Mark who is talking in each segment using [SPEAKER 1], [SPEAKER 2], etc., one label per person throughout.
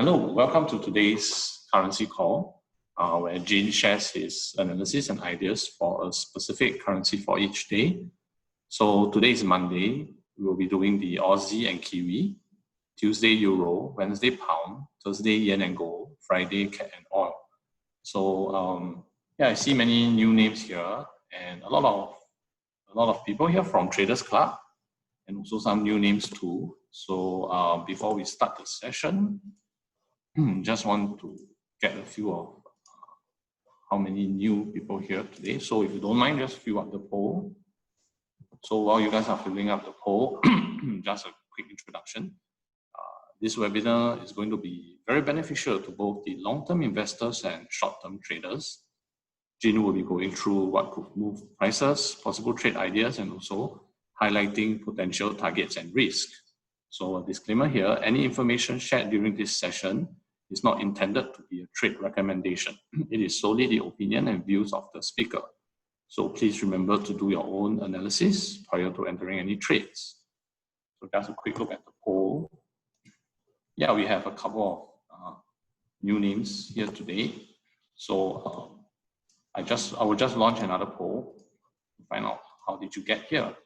[SPEAKER 1] Hello, welcome to today's currency call, where Jin shares his analysis and ideas for a specific currency for each day. So today is Monday. We will be doing the Aussie and Kiwi, Tuesday Euro, Wednesday Pound, Thursday Yen and Gold, Friday Cat and Oil. So yeah, I see many new names here, and a lot of people here from Traders Club, and also some new names too. So before we start the session, just want to get a few of how many new people here today. So if you don't mind, just fill up the poll. So while you guys are filling up the poll, just a quick introduction. This webinar is going to be very beneficial to both the long-term investors and short-term traders. Jin will be going through what could move prices, possible trade ideas, and also highlighting potential targets and risk. So a disclaimer here, any information shared during this session is not intended to be a trade recommendation. It is solely the opinion and views of the speaker. So please remember to do your own analysis prior to entering any trades. So just a quick look at the poll. Yeah, we have a couple of new names here today. So I will just launch another poll to find out how did you get here.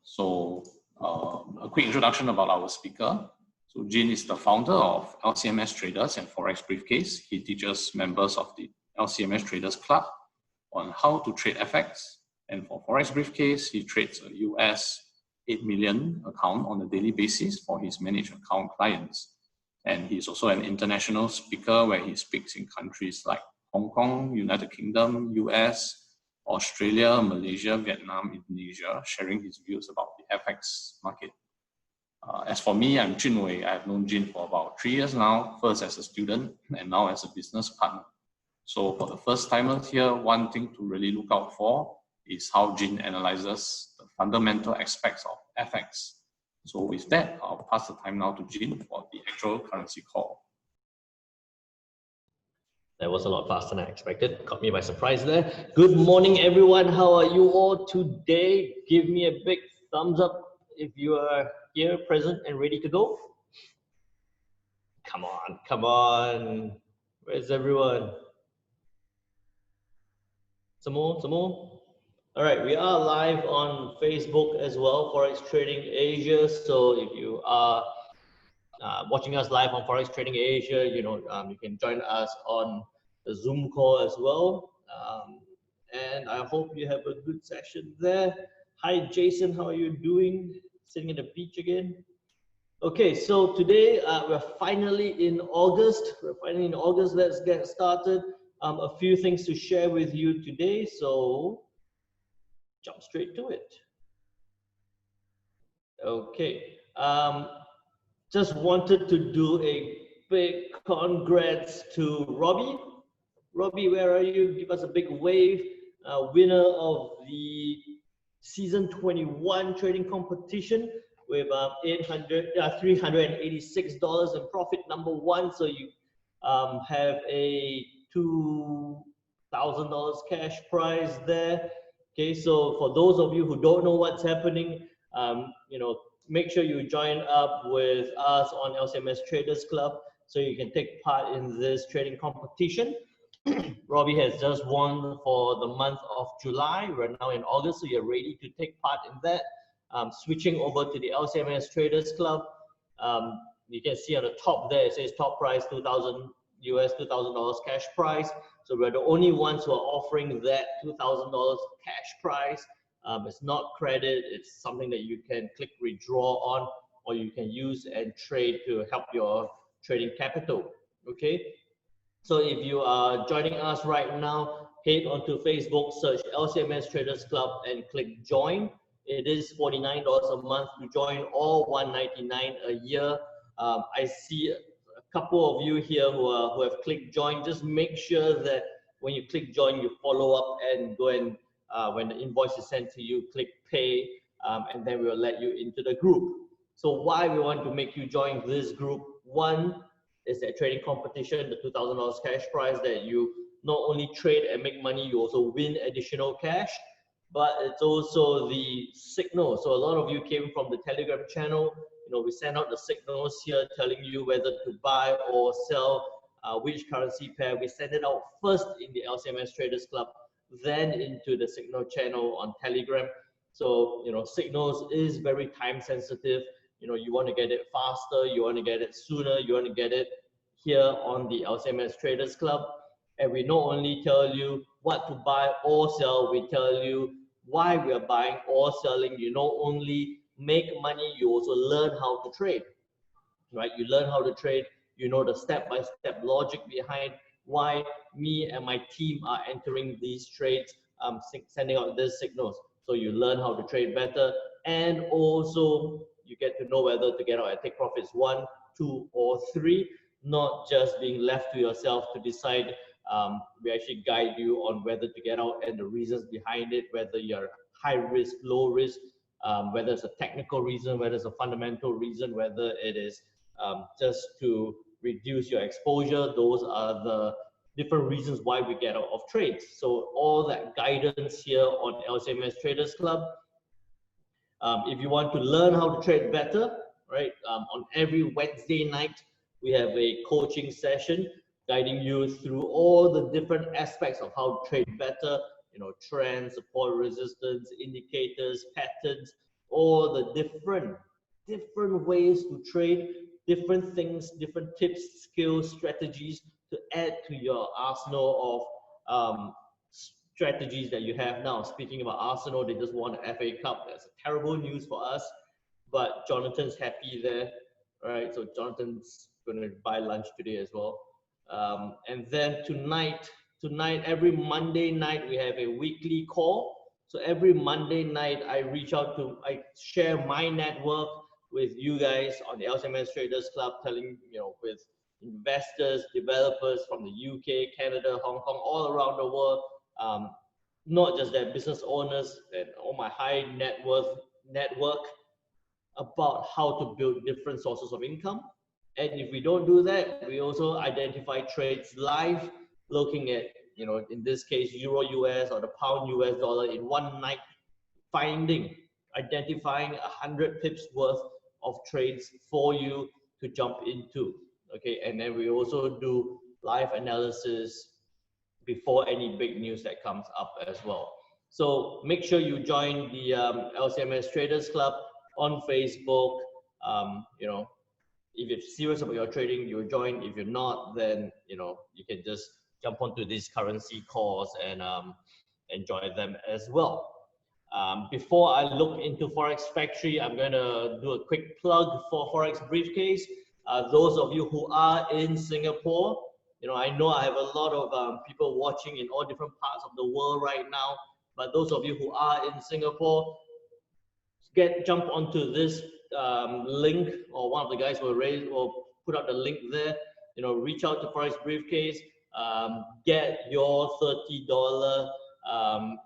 [SPEAKER 1] So a quick introduction about our speaker. So Jin is the founder of LCMS Traders and Forex Briefcase. He teaches members of the LCMS Traders Club on how to trade FX. And for Forex Briefcase, he trades a US 8 million account on a daily basis for his managed account clients. And he's also an international speaker where he speaks in countries like Hong Kong, United Kingdom, US, Australia, Malaysia, Vietnam, Indonesia, sharing his views about the FX market. As for me, I'm Jin Wei. I've known Jin for about 3 years now, first as a student and now as a business partner. So for the first timers here, one thing to really look out for is how Jin analyzes the fundamental aspects of FX. So with that, I'll pass the time now to Jin for the actual currency call.
[SPEAKER 2] That was a lot faster than I expected. Caught me by surprise there. Good morning, everyone. How are you all today? Give me a big thumbs up if you are here, present, and ready to go. Come on, come on. Where's everyone? Some more, some more. All right, we are live on Facebook as well, Forex Trading Asia. So if you are watching us live on Forex Trading Asia, you can join us on the Zoom call as well. And I hope you have a good session there. Hi, Jason, how are you doing? Sitting at the beach again. Okay, so today we're finally in August. Let's get started. A few things to share with you today. So jump straight to it. Okay. Just wanted to do a big congrats to Robbie. Robbie, where are you? Give us a big wave. Winner of the season 21 trading competition with $386 in profit number 1. So you have a $2,000 cash prize there. Okay, so for those of you who don't know what's happening, make sure you join up with us on LCMS Traders Club so you can take part in this trading competition. Robbie has just won for the month of July. We're now in August, so you're ready to take part in that. Switching over to the LCMS Traders Club, you can see on the top there, it says top prize $2,000 cash prize. So we're the only ones who are offering that $2,000 cash prize. It's not credit, it's something that you can click withdraw on, or you can use and trade to help your trading capital. Okay, so if you are joining us right now, head onto Facebook, search LCMS Traders Club and click join. It is $49 a month to join, or $199 a year. I see a couple of you here who have clicked join. Just make sure that when you click join, you follow up and go and when the invoice is sent to you, click pay, and then we'll let you into the group. So why we want to make you join this group? One is that trading competition, the $2,000 cash prize that you not only trade and make money, you also win additional cash, but it's also the signal. So a lot of you came from the Telegram channel we send out the signals here telling you whether to buy or sell which currency pair. We send it out first in the LCMS Traders Club, then into the signal channel on Telegram. So, signals is very time sensitive. You want to get it faster, you want to get it sooner, you want to get it here on the LCMS Traders Club. And we not only tell you what to buy or sell, we tell you why we are buying or selling. You not only make money, you also learn how to trade, right? You learn how to trade, you know the step-by-step logic behind why me and my team are entering these trades, sending out these signals. So you learn how to trade better, and also you get to know whether to get out and take profits 1, 2, or 3, not just being left to yourself to decide. We actually guide you on whether to get out and the reasons behind it, whether you're high risk, low risk, whether it's a technical reason, whether it's a fundamental reason, whether it is just to reduce your exposure. Those are the different reasons why we get out of trades. So all that guidance here on LCMS Traders Club. If you want to learn how to trade better, right? On every Wednesday night, we have a coaching session guiding you through all the different aspects of how to trade better, trends, support, resistance, indicators, patterns, all the different ways to trade, different things, different tips, skills, strategies to add to your arsenal of strategies that you have now. Speaking about Arsenal, they just won the FA Cup. That's terrible news for us, but Jonathan's happy there, right? So Jonathan's going to buy lunch today as well. And then tonight, every Monday night, we have a weekly call. So every Monday night, I share my network with you guys on the LCMS Traders Club, telling, with investors, developers from the UK, Canada, Hong Kong, all around the world, not just that, business owners and all my high net worth network, about how to build different sources of income. And if we don't do that, we also identify trades live, looking at, in this case, Euro US or the Pound US dollar in one night, identifying 100 pips worth of trades for you to jump into. Okay, and then we also do live analysis before any big news that comes up as well. So make sure you join the LCMS Traders Club on Facebook. If you're serious about your trading, you join. If you're not, then you can just jump onto these currency calls and enjoy them as well. Before I look into Forex Factory, I'm going to do a quick plug for Forex Briefcase. Those of you who are in Singapore, I know I have a lot of people watching in all different parts of the world right now, but those of you who are in Singapore, jump onto this link, or one of the guys will put out the link there. Reach out to Forex Briefcase, get your $30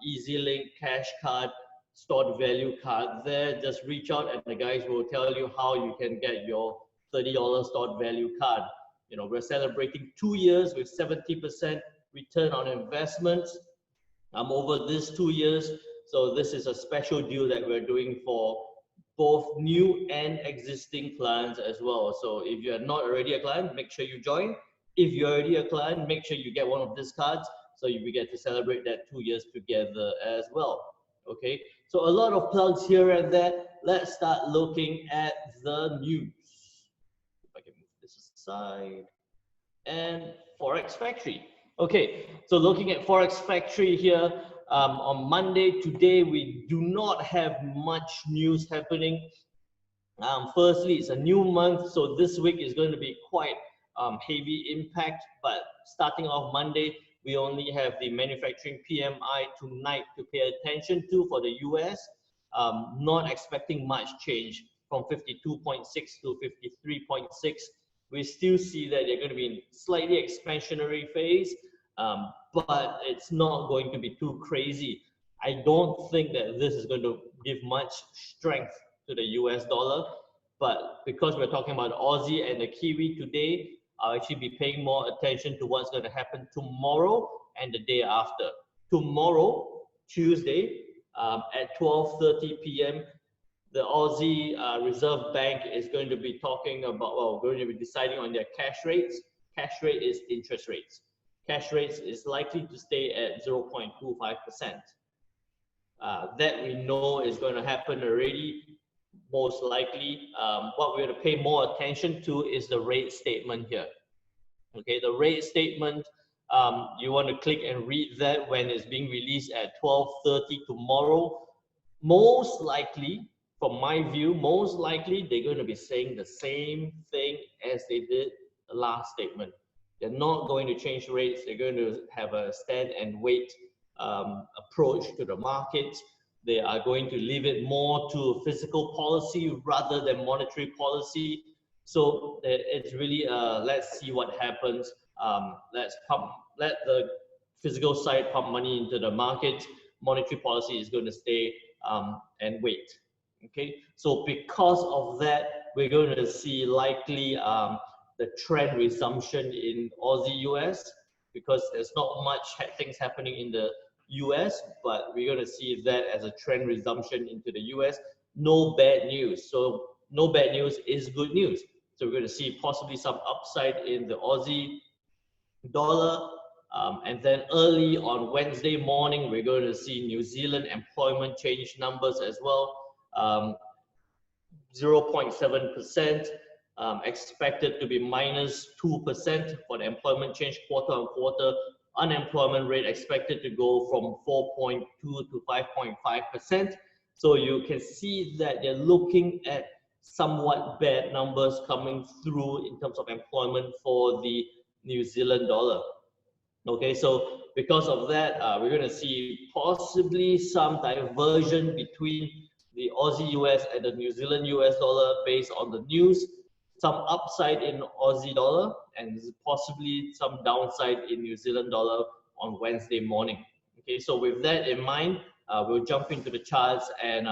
[SPEAKER 2] EasyLink cash card, stored value card there. Just reach out and the guys will tell you how you can get your $30 stored value card. We're celebrating 2 years with 70% return on investments over these 2 years. So this is a special deal that we're doing for both new and existing clients as well. So if you're not already a client, make sure you join. If you're already a client, make sure you get one of these cards so we get to celebrate that 2 years together as well. Okay, so a lot of plugs here and there. Let's start looking at the news. If I can move this aside. And Forex Factory. Okay, so looking at Forex Factory here, on Monday, today, we do not have much news happening. Firstly, it's a new month, so this week is going to be quite heavy impact, but starting off Monday, we only have the manufacturing PMI tonight to pay attention to for the US. Not expecting much change from 52.6 to 53.6. We still see that they're going to be in slightly expansionary phase, but it's not going to be too crazy. I don't think that this is going to give much strength to the US dollar, but because we're talking about Aussie and the Kiwi today, I'll actually be paying more attention to what's going to happen tomorrow and the day after. Tomorrow, Tuesday, at 12:30 p.m., the Aussie Reserve Bank is going to be talking about, well, going to be deciding on their cash rates. Cash rate is interest rates. Cash rates is likely to stay at 0.25%. That we know is going to happen already, most likely. What we're going to pay more attention to is the rate statement here. Okay, the rate statement, you want to click and read that when it's being released at 12:30 tomorrow. Most likely, from my view, most likely they're going to be saying the same thing as they did the last statement. They're not going to change rates. They're going to have a stand and wait approach to the market. They are going to leave it more to fiscal policy rather than monetary policy. So it's really, let's see what happens. Let the physical side pump money into the market. Monetary policy is going to stay and wait. Okay, so because of that, we're going to see likely the trend resumption in Aussie US, because there's not much things happening in the US, but we're going to see that as a trend resumption into the US. No bad news. So no bad news is good news. So we're going to see possibly some upside in the Aussie dollar. And then early on Wednesday morning, we're going to see New Zealand employment change numbers as well. 0.7%, expected to be -2% for the employment change quarter on quarter. Unemployment rate expected to go from 4.2 to 5.5%. So you can see that they're looking at somewhat bad numbers coming through in terms of employment for the New Zealand dollar. Okay, so because of that, we're going to see possibly some diversion between the Aussie US and the New Zealand US dollar based on the news. Some upside in Aussie dollar and possibly some downside in New Zealand dollar on Wednesday morning. Okay, so with that in mind, we'll jump into the charts and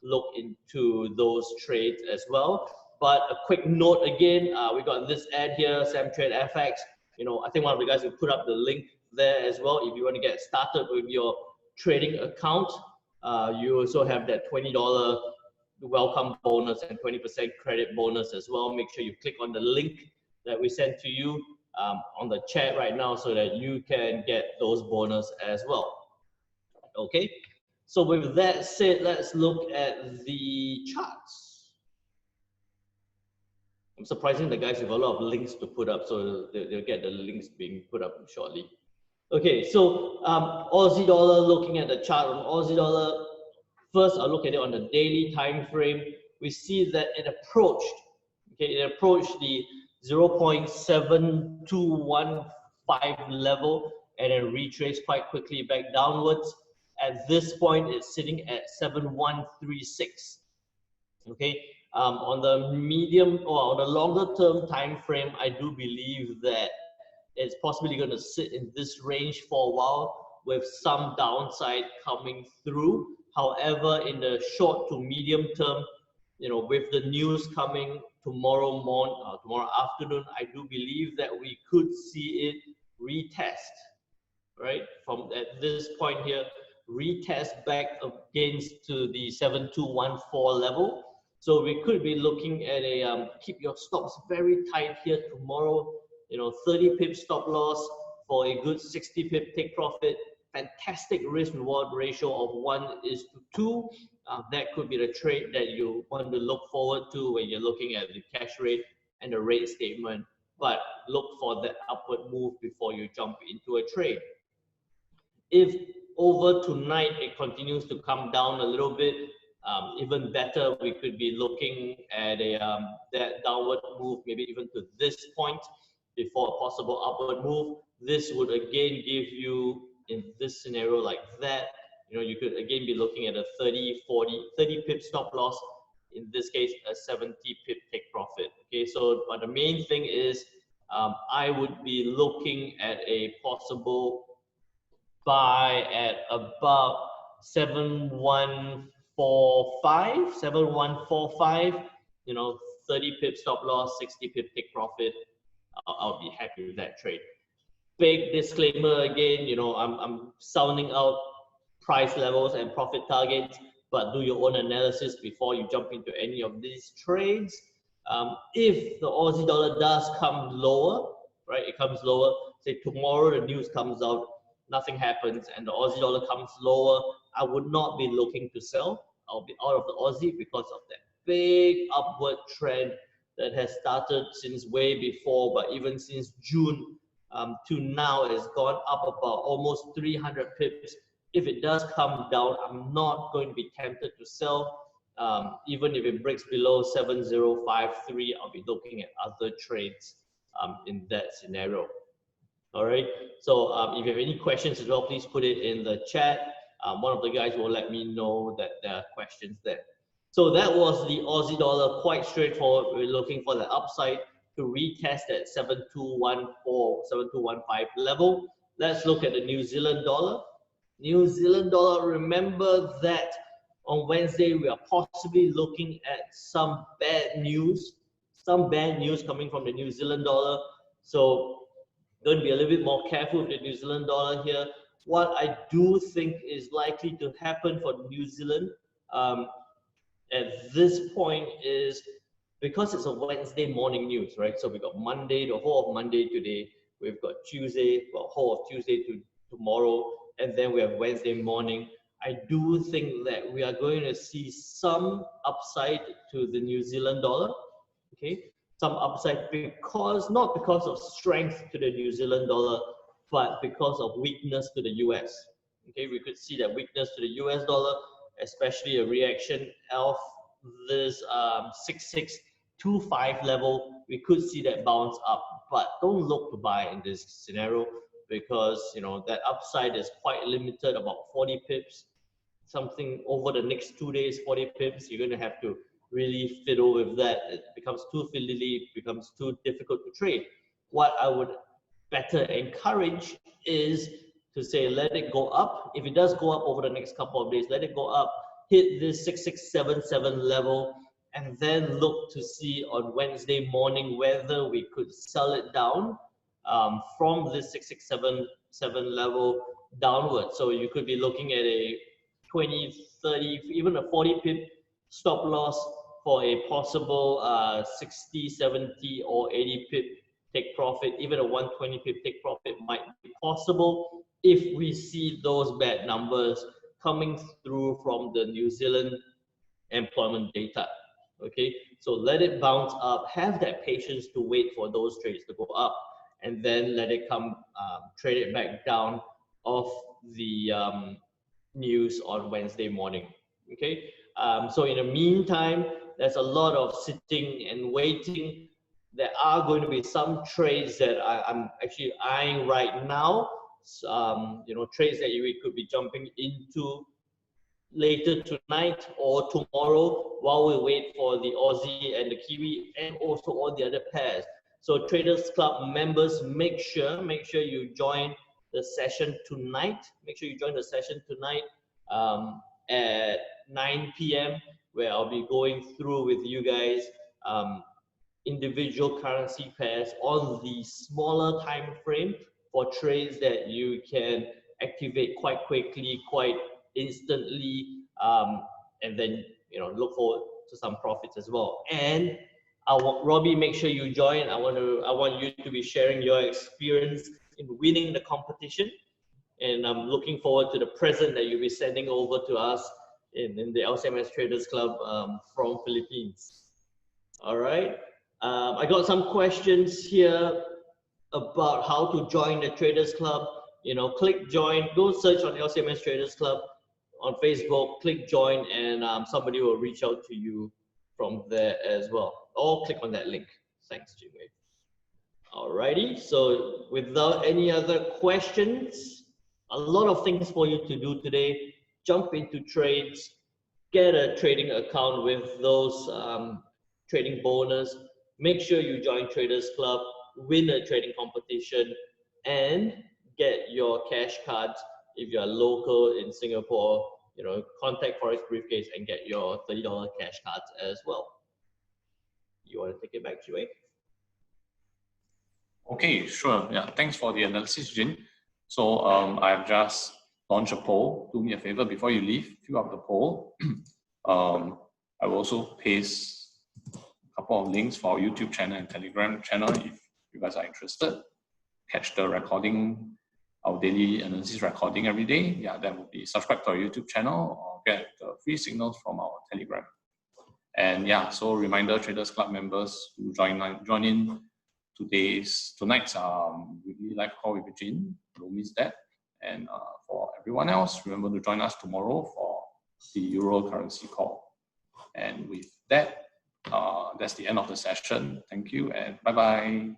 [SPEAKER 2] look into those trades as well. But a quick note again, we got this ad here, SamTrade FX. You know, I think one of the guys will put up the link there as well. If you want to get started with your trading account, you also have that $20 welcome bonus and 20% credit bonus as well. Make sure you click on the link that we sent to you on the chat right now so that you can get those bonus as well. Okay, so with that said, let's look at the charts. I'm surprising the guys have a lot of links to put up, so they'll get the links being put up shortly. Okay, so Aussie dollar, looking at the chart on Aussie dollar. First, I'll look at it on the daily time frame. We see that it approached, okay, it approached the 0.7215 level and then retraced quite quickly back downwards. At this point, it's sitting at 7136. Okay, on the medium or on the longer term time frame, I do believe that it's possibly going to sit in this range for a while with some downside coming through. However, in the short to medium term, you know, with the news coming tomorrow morning, tomorrow afternoon, I do believe that we could see it retest, right? From at this point here, retest back against to the 7214 level. So we could be looking at a keep your stops very tight here tomorrow. You know, 30 pip stop loss for a good 60 pip take profit. Fantastic risk reward ratio of 1:2. That could be the trade that you want to look forward to when you're looking at the cash rate and the rate statement. But look for that upward move before you jump into a trade. If over tonight it continues to come down a little bit, even better, we could be looking at a that downward move, maybe even to this point before a possible upward move. This would again give you, in this scenario like that, you know, you could again be looking at a 30 pip stop loss, in this case a 70 pip take profit. Okay, so but the main thing is I would be looking at a possible buy at about 7145, you know, 30 pip stop loss, 60 pip take profit. I'll be happy with that trade. Big disclaimer again, you know, I'm sounding out price levels and profit targets, but do your own analysis before you jump into any of these trades. If the Aussie dollar does come lower, right, it comes lower, say tomorrow the news comes out, nothing happens, and the Aussie dollar comes lower, I would not be looking to sell. I'll be out of the Aussie because of that big upward trend that has started since way before, but even since June to now has gone up about almost 300 pips. If it does come down, I'm not going to be tempted to sell. Even if it breaks below 7053, I'll be looking at other trades in that scenario. All right. So if you have any questions as well, please put it in the chat. One of the guys will let me know that there are questions there. So that was the Aussie dollar, quite straightforward. We're looking for the upside to retest at 7214, 7215 level. Let's look at the New Zealand dollar. New Zealand dollar, remember that on Wednesday, we are possibly looking at some bad news coming from the New Zealand dollar. So going to be a little bit more careful with the New Zealand dollar here. What I do think is likely to happen for New Zealand at this point is, because it's a Wednesday morning news, right? So we got Monday, the whole of Monday today. We've got Tuesday, well, whole of Tuesday to tomorrow, and then we have Wednesday morning. I do think that we are going to see some upside to the New Zealand dollar, okay? Some upside because, not because of strength to the New Zealand dollar, but because of weakness to the US. Okay, we could see that weakness to the US dollar, especially a reaction of this 6625 level. We could see that bounce up, but don't look to buy in this scenario because, you know, that upside is quite limited, about 40 pips. Something over the next 2 days, 40 pips, you're going to have to really fiddle with that. It becomes too fiddly, it becomes too difficult to trade. What I would better encourage is to say, let it go up. If it does go up over the next couple of days, let it go up, hit this 6677 level, and then look to see on Wednesday morning whether we could sell it down from this 6677 level downward. So you could be looking at a 20, 30, even a 40 pip stop loss for a possible 60, 70, or 80 pip take profit. Even a 120 pip take profit might be possible if we see those bad numbers coming through from the New Zealand employment data. Okay, so let it bounce up, have that patience to wait for those trades to go up, and then let it come trade it back down off the news on Wednesday morning. Okay, so in the meantime, there's a lot of sitting and waiting. There are going to be some trades that I'm actually eyeing right now. You know, trades that we could be jumping into later tonight or tomorrow while we wait for the Aussie and the Kiwi and also all the other pairs. So Traders Club members, make sure you join the session tonight. Make sure you join the session tonight at 9 p.m. where I'll be going through with you guys individual currency pairs on the smaller time frame for trades that you can activate quite quickly, quite instantly, and then, you know, look forward to some profits as well. And I want Robbie, make sure you join. I want you to be sharing your experience in winning the competition, and I'm looking forward to the present that you'll be sending over to us in the LCMS Traders Club from Philippines. All right. I got some questions here about how to join the Traders Club. You know, click join, go search on LCMS Traders Club on Facebook, click join, and somebody will reach out to you from there as well. Or click on that link. Thanks, Jimmy. Alrighty, so without any other questions, a lot of things for you to do today. Jump into trades, get a trading account with those trading bonus. Make sure you join Traders Club, win a trading competition, and get your cash cards. If you're local in Singapore, you know, contact Forex Briefcase and get your $30 cash cards as well. You want to take it back, Jue?
[SPEAKER 1] Okay, sure. Yeah, thanks for the analysis, Jin. So I've just launch a poll. Do me a favor before you leave, fill out the poll. I will also paste a couple of links for our YouTube channel and Telegram channel if you guys are interested. Catch the recording, our daily analysis recording every day. Yeah, that will be subscribe to our YouTube channel or get the free signals from our Telegram. And yeah, so reminder, Traders Club members who join in tonight's weekly live call with Jin. Don't miss that. And for everyone else, remember to join us tomorrow for the Euro currency call. And with that, that's the end of the session. Thank you and bye-bye.